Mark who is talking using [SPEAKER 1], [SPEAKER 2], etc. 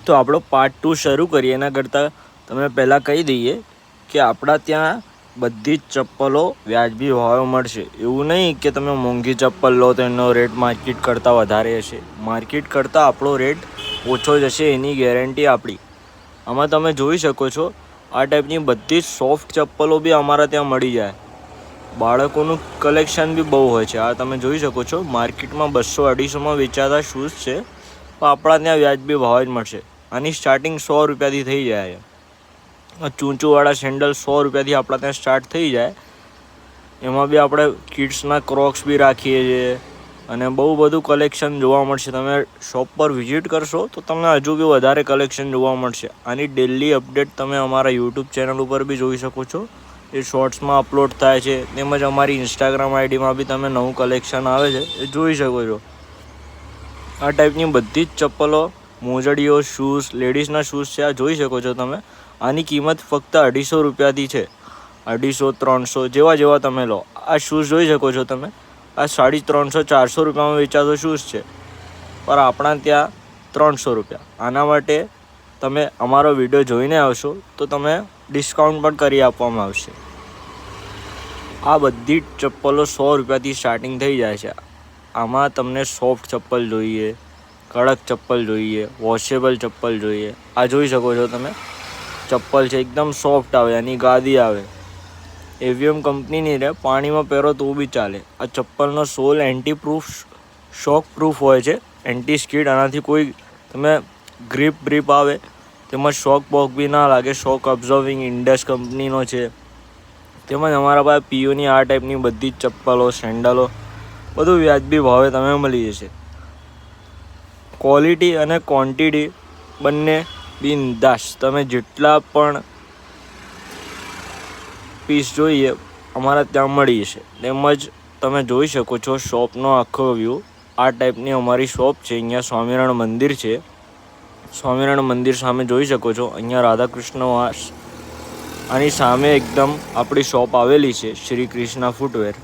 [SPEAKER 1] તો આપણો પાર્ટ 2 શરૂ કરીએ એના કરતાં તમને પહેલાં કહી દઈએ કે આપણા ત્યાં બધી જ ચપ્પલો વ્યાજબી ભાવે મળશે. એવું નહીં કે તમે મોંઘી ચપ્પલ લો તો એનો રેટ માર્કેટ કરતાં વધારે હશે. માર્કેટ કરતાં આપણો રેટ ઓછો જ હશે, એની ગેરંટી આપણી. આમાં તમે જોઈ શકો છો આ ટાઈપની બધી જ સોફ્ટ ચપ્પલો બી અમારા ત્યાં મળી જાય. બાળકોનું કલેક્શન બી બહુ હોય છે. આ તમે જોઈ શકો છો માર્કેટમાં 200-250માં વેચાતા શૂઝ છે, તો આપણા ત્યાં વ્યાજબી ભાવ જ મળશે. આની સ્ટાર્ટિંગ 100 રૂપિયાથી થઈ જાય. ચૂંચુવાળા સેન્ડલ 100 રૂપિયાથી આપણા ત્યાં સ્ટાર્ટ થઈ જાય. એમાં બી આપણે કિડ્સના ક્રોક્સ બી રાખીએ છીએ અને બહુ બધું કલેક્શન જોવા મળશે. તમે શોપ પર વિઝિટ કરશો તો તમને હજુ બી વધારે કલેક્શન જોવા મળશે. આની ડેલી અપડેટ તમે અમારા યુટ્યુબ ચેનલ ઉપર બી જોઈ શકો છો. એ શોર્ટ્સમાં અપલોડ થાય છે, તેમજ અમારી ઇન્સ્ટાગ્રામ આઈડીમાં બી તમે નવું કલેક્શન આવે છે એ જોઈ શકો છો. આ ટાઈપની બધી જ ચપ્પલો, મોજડીઓ, શૂઝ, લેડીઝના શૂઝ છે, આ જોઈ શકો છો તમે. આની કિંમત ફક્ત 250 રૂપિયાથી છે. 250, 300 જેવા તમે લો. આ શૂઝ જોઈ શકો છો તમે, આ 350-400 રૂપિયામાં વેચાતો શૂઝ છે, પર આપણા ત્યાં 300 રૂપિયા. આના માટે તમે અમારો વિડીયો જોઈને આવશો તો તમે ડિસ્કાઉન્ટ પણ કરી આપવામાં આવશે. આ બધી જ ચપ્પલો 100 રૂપિયાથી સ્ટાર્ટિંગ થઈ જાય છે. આમાં તમને સોફ્ટ ચપ્પલ જોઈએ, કડક ચપ્પલ જોઈએ, વોશેબલ ચપ્પલ જોઈએ. આ જોઈ શકો છો તમે, ચપ્પલ છે એકદમ સોફ્ટ આવે, એની ગાદી આવે. એવીએમ કંપનીની રહે, પાણીમાં પહેરો તો બી ચાલે. આ ચપ્પલનો સોલ એન્ટી શોક પ્રૂફ હોય છે, એન્ટી સ્કીડ. આનાથી કોઈ તમે ગ્રીપ આવે તેમજ શોક બી ના લાગે. શોક અબ્ઝર્વિંગ ઇન્ડસ કંપનીનો છે. તેમજ અમારા પાસે પીઓની આ ટાઈપની બધી જ ચપ્પલો, સેન્ડલો બધું વ્યાજબી ભાવે તમે મળી જશે. ક્વોલિટી અને ક્વોન્ટિટી બંને બિંદાસ. તમે જેટલા પણ પીસ જોઈએ અમારા ત્યાં મળી જશે. તેમજ તમે જોઈ શકો છો શોપનો આખો વ્યૂ. આ ટાઈપની અમારી શોપ છે. અહીંયા સ્વામિનારાયણ મંદિર છે. સ્વામિનારાયણ મંદિર સામે જોઈ શકો છો, અહીંયા રાધાકૃષ્ણ વાસ. આની સામે એકદમ આપણી શોપ આવેલી છે, શ્રી કૃષ્ણા ફૂટવેર.